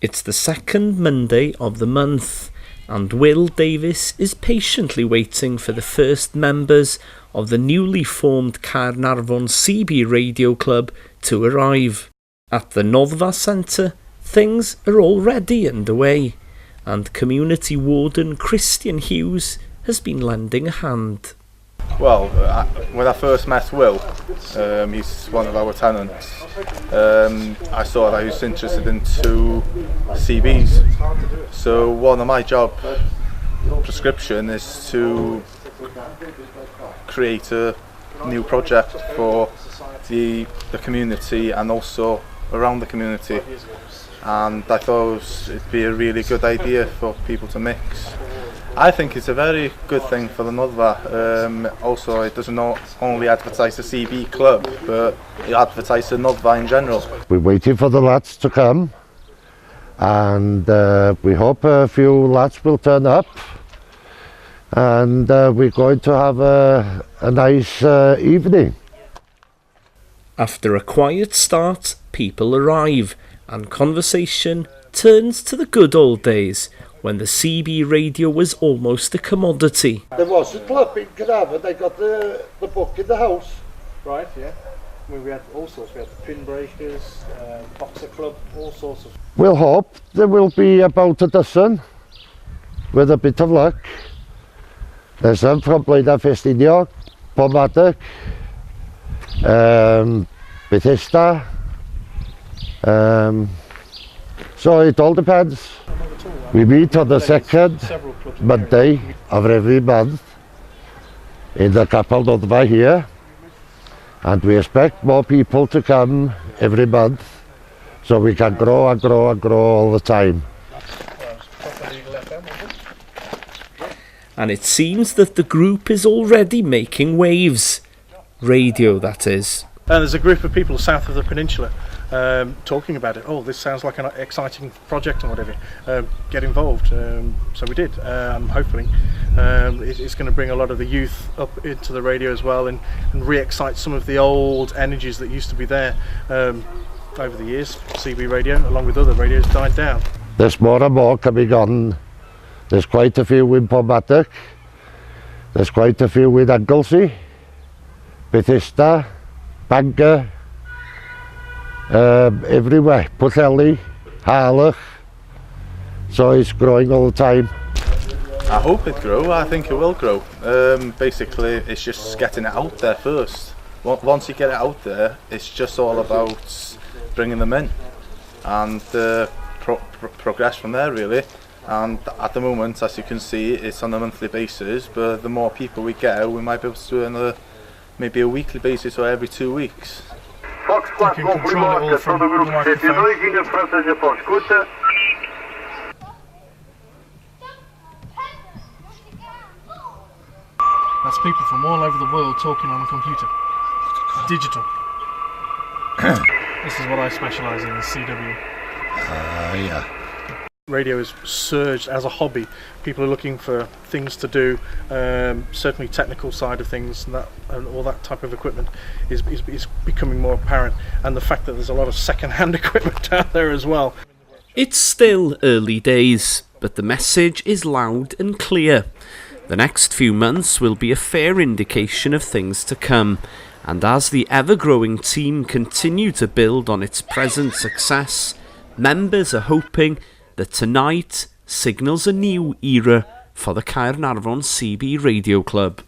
It's the second Monday of the month, and Will Davis is patiently waiting for the first members of the newly formed Caernarfon CB Radio Club to arrive. At the Noddfa Centre, things are already underway, and Community Warden Christian Hughes has been lending a hand. Well, when I first met Will, he's one of our tenants, I saw that he was interested in 2 CBs. So one of my job prescription is to create a new project for the community and also around the community. And I thought it'd be a really good idea for people to mix. I think it's a very good thing for the Noddfa. Also, it doesn't only advertise the CB club, but it advertises the Noddfa in general. We're waiting for the lads to come, and we hope a few lads will turn up, and we're going to have a nice evening. After a quiet start, people arrive, and conversation turns to the good old days, when the CB radio was almost a commodity. There was a club in Caernarfon, they got the book in the house. Right, yeah. I mean, we had all sorts. We had the pin breakers, boxer club, all sorts of... We'll hope there will be about a dozen, with a bit of luck. There's some from Blaenau Ffestiniog, Pomadec, Bethesda. So it all depends. We meet on the second Monday of every month in the Capel Noddfa here, and we expect more people to come every month so we can grow and grow and grow all the time. And it seems that the group is already making waves. Radio, that is. There's a group of people south of the peninsula talking about it. Oh, this sounds like an exciting project and whatever. Get involved. So we did. Hopefully it's going to bring a lot of the youth up into the radio as well, and re-excite some of the old energies that used to be there. Over the years, CB radio, along with other radios, died down. There's more and more coming on. There's quite a few in Pomadec. There's quite a few in Anglesey, Bethesda, Bangor, everywhere, Pwllheli, Harlech, so it's growing all the time. I hope it grow. I think it will grow. Basically, it's just getting it out there first. Once you get it out there, it's just all about bringing them in and progress from there, really. And at the moment, as you can see, it's on a monthly basis, but the more people we get, we might be able to do it on maybe a weekly basis or every 2 weeks. You can control it all from the microphone. That's people from all over the world talking on a computer. Digital. This is what I specialise in, is CW. Yeah. Radio has surged as a hobby. People are looking for things to do. Certainly technical side of things and all that type of equipment is becoming more apparent, and the fact that there's a lot of second-hand equipment out there as well. It's still early days, but the message is loud and clear. The next few months will be a fair indication of things to come, and as the ever-growing team continue to build on its present success, members are hoping that tonight signals a new era for the Caernarfon CB Radio Club.